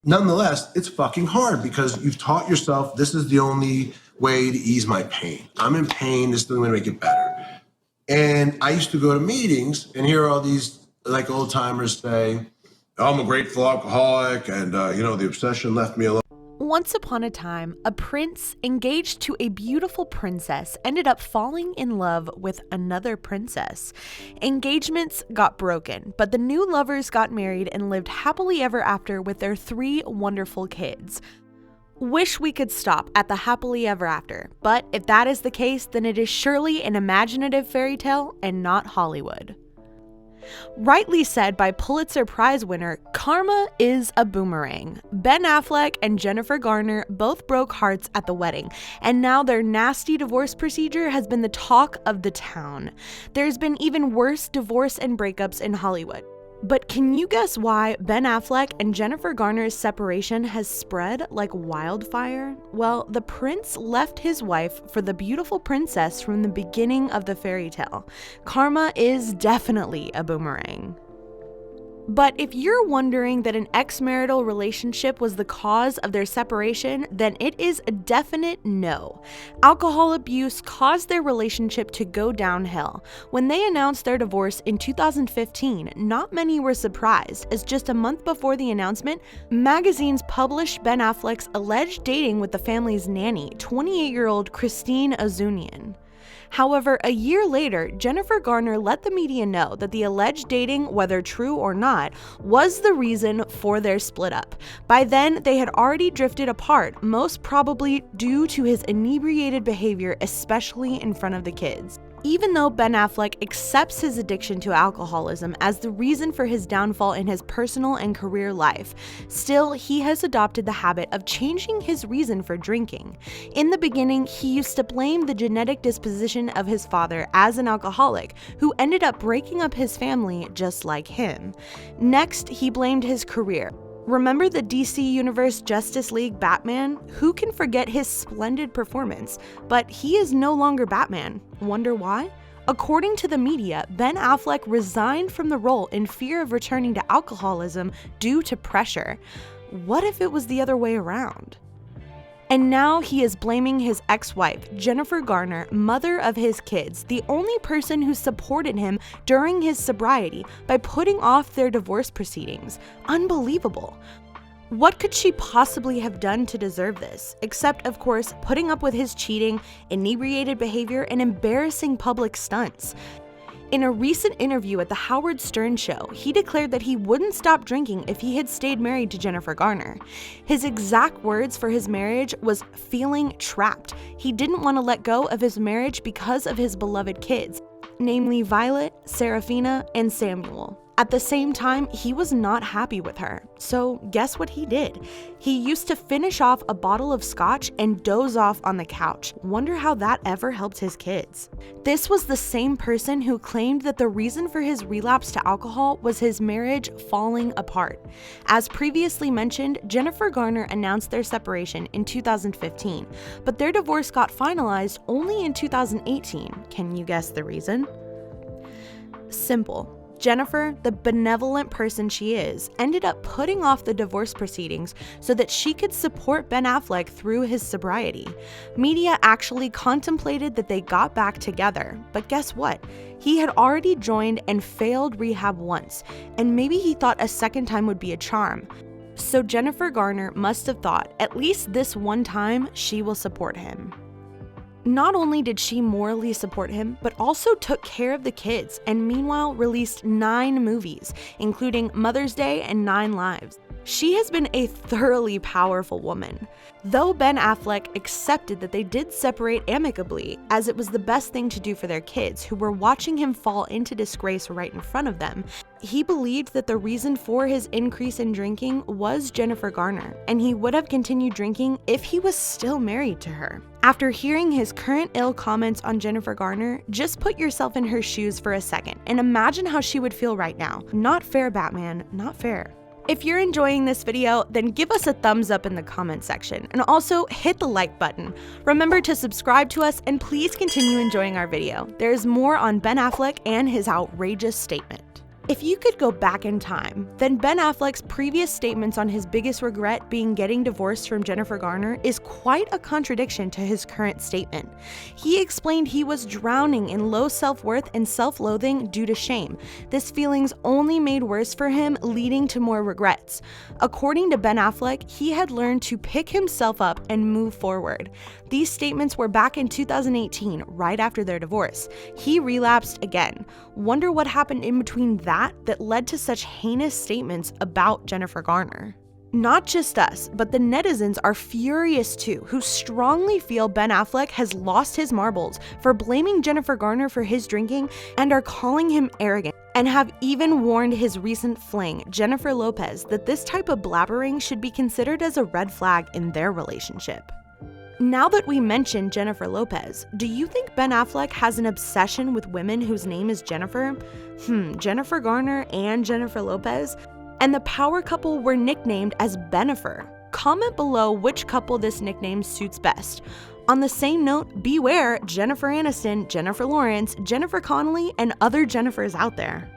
Nonetheless, it's fucking hard because you've taught yourself this is the only way to ease my pain. I'm in pain, this is the only way to make it better. And I used to go to meetings and hear all these like old timers say, I'm a grateful alcoholic and, the obsession left me alone. Once upon a time, a prince engaged to a beautiful princess ended up falling in love with another princess. Engagements got broken, but the new lovers got married and lived happily ever after with their 3 wonderful kids. Wish we could stop at the happily ever after, but if that is the case, then it is surely an imaginative fairy tale and not Hollywood. Rightly said by Pulitzer Prize winner, karma is a boomerang. Ben Affleck and Jennifer Garner both broke hearts at the wedding, and now their nasty divorce procedure has been the talk of the town. There's been even worse divorce and breakups in Hollywood. But can you guess why Ben Affleck and Jennifer Garner's separation has spread like wildfire? Well, the prince left his wife for the beautiful princess from the beginning of the fairy tale. Karma is definitely a boomerang. But if you're wondering that an exmarital relationship was the cause of their separation, then it is a definite no. Alcohol abuse caused their relationship to go downhill. When they announced their divorce in 2015, not many were surprised, as just a month before the announcement, magazines published Ben Affleck's alleged dating with the family's nanny, 28-year-old Christine Ozunian. However, a year later, Jennifer Garner let the media know that the alleged dating, whether true or not, was the reason for their split up. By then, they had already drifted apart, most probably due to his inebriated behavior, especially in front of the kids. Even though Ben Affleck accepts his addiction to alcoholism as the reason for his downfall in his personal and career life, still he has adopted the habit of changing his reason for drinking. In the beginning, he used to blame the genetic disposition of his father as an alcoholic, who ended up breaking up his family just like him. Next, he blamed his career. Remember the DC Universe Justice League Batman? Who can forget his splendid performance? But he is no longer Batman. Wonder why? According to the media, Ben Affleck resigned from the role in fear of returning to alcoholism due to pressure. What if it was the other way around? And now he is blaming his ex-wife, Jennifer Garner, mother of his kids, the only person who supported him during his sobriety, by putting off their divorce proceedings. Unbelievable. What could she possibly have done to deserve this? Except, of course, putting up with his cheating, inebriated behavior, and embarrassing public stunts. In a recent interview at the Howard Stern show, he declared that he wouldn't stop drinking if he had stayed married to Jennifer Garner. His exact words for his marriage was feeling trapped. He didn't want to let go of his marriage because of his beloved kids, namely Violet, Serafina, and Samuel. At the same time, he was not happy with her. So guess what he did? He used to finish off a bottle of scotch and doze off on the couch. Wonder how that ever helped his kids. This was the same person who claimed that the reason for his relapse to alcohol was his marriage falling apart. As previously mentioned, Jennifer Garner announced their separation in 2015, but their divorce got finalized only in 2018. Can you guess the reason? Simple. Jennifer, the benevolent person she is, ended up putting off the divorce proceedings so that she could support Ben Affleck through his sobriety. Media actually contemplated that they got back together, but guess what? He had already joined and failed rehab once, and maybe he thought a second time would be a charm. So Jennifer Garner must have thought, at least this one time, she will support him. Not only did she morally support him, but also took care of the kids, and meanwhile released 9 movies, including Mother's Day and 9 Lives. She has been a thoroughly powerful woman. Though Ben Affleck accepted that they did separate amicably, as it was the best thing to do for their kids, who were watching him fall into disgrace right in front of them, he believed that the reason for his increase in drinking was Jennifer Garner, and he would have continued drinking if he was still married to her. After hearing his current ill comments on Jennifer Garner, just put yourself in her shoes for a second and imagine how she would feel right now. Not fair, Batman, not fair. If you're enjoying this video, then give us a thumbs up in the comment section, and also hit the like button. Remember to subscribe to us, and please continue enjoying our video. There's more on Ben Affleck and his outrageous statement. If you could go back in time, then Ben Affleck's previous statements on his biggest regret being getting divorced from Jennifer Garner is quite a contradiction to his current statement. He explained he was drowning in low self-worth and self-loathing due to shame. This feelings only made worse for him, leading to more regrets. According to Ben Affleck, he had learned to pick himself up and move forward. These statements were back in 2018, right after their divorce. He relapsed again. Wonder what happened in between that led to such heinous statements about Jennifer Garner. Not just us, but the netizens are furious too, who strongly feel Ben Affleck has lost his marbles for blaming Jennifer Garner for his drinking and are calling him arrogant, and have even warned his recent fling, Jennifer Lopez, that this type of blabbering should be considered as a red flag in their relationship. Now that we mentioned Jennifer Lopez, do you think Ben Affleck has an obsession with women whose name is Jennifer? Jennifer Garner and Jennifer Lopez? And the power couple were nicknamed as Benifer. Comment below which couple this nickname suits best. On the same note, beware Jennifer Aniston, Jennifer Lawrence, Jennifer Connelly, and other Jennifers out there.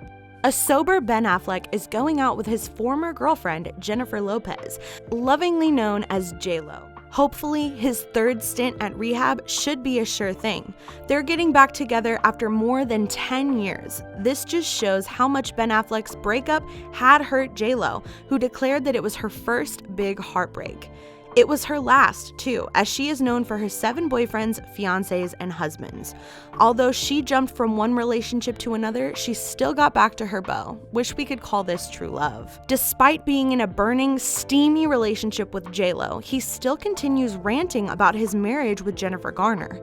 A sober Ben Affleck is going out with his former girlfriend, Jennifer Lopez, lovingly known as J-Lo. Hopefully, his third stint at rehab should be a sure thing. They're getting back together after more than 10 years. This just shows how much Ben Affleck's breakup had hurt J-Lo, who declared that it was her first big heartbreak. It was her last, too, as she is known for her 7 boyfriends, fiancés, and husbands. Although she jumped from one relationship to another, she still got back to her beau. Wish we could call this true love. Despite being in a burning, steamy relationship with J-Lo, he still continues ranting about his marriage with Jennifer Garner.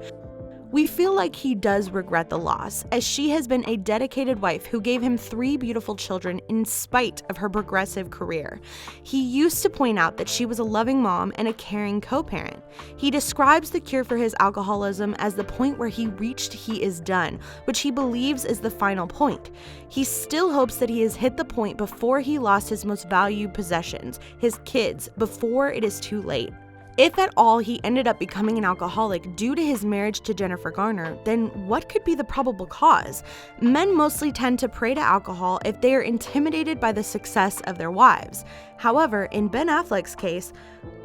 We feel like he does regret the loss, as she has been a dedicated wife who gave him 3 beautiful children in spite of her progressive career. He used to point out that she was a loving mom and a caring co-parent. He describes the cure for his alcoholism as the point where he reached he is done, which he believes is the final point. He still hopes that he has hit the point before he lost his most valued possessions, his kids, before it is too late. If at all he ended up becoming an alcoholic due to his marriage to Jennifer Garner, then what could be the probable cause? Men mostly tend to prey to alcohol if they are intimidated by the success of their wives. However, in Ben Affleck's case,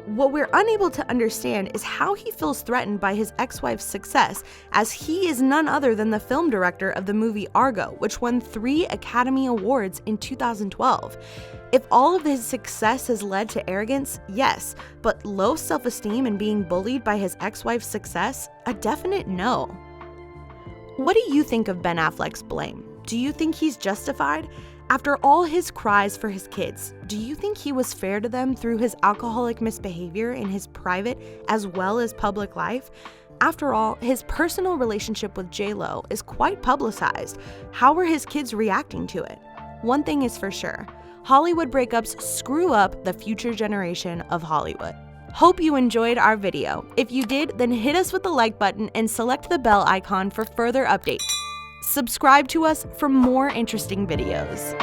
what we're unable to understand is how he feels threatened by his ex-wife's success, as he is none other than the film director of the movie Argo, which won 3 Academy Awards in 2012. If all of his success has led to arrogance, yes, but low self-esteem and being bullied by his ex-wife's success, a definite no. What do you think of Ben Affleck's blame? Do you think he's justified? After all his cries for his kids, do you think he was fair to them through his alcoholic misbehavior in his private as well as public life? After all, his personal relationship with J-Lo is quite publicized. How were his kids reacting to it? One thing is for sure, Hollywood breakups screw up the future generation of Hollywood. Hope you enjoyed our video. If you did, then hit us with the like button and select the bell icon for further updates. Subscribe to us for more interesting videos.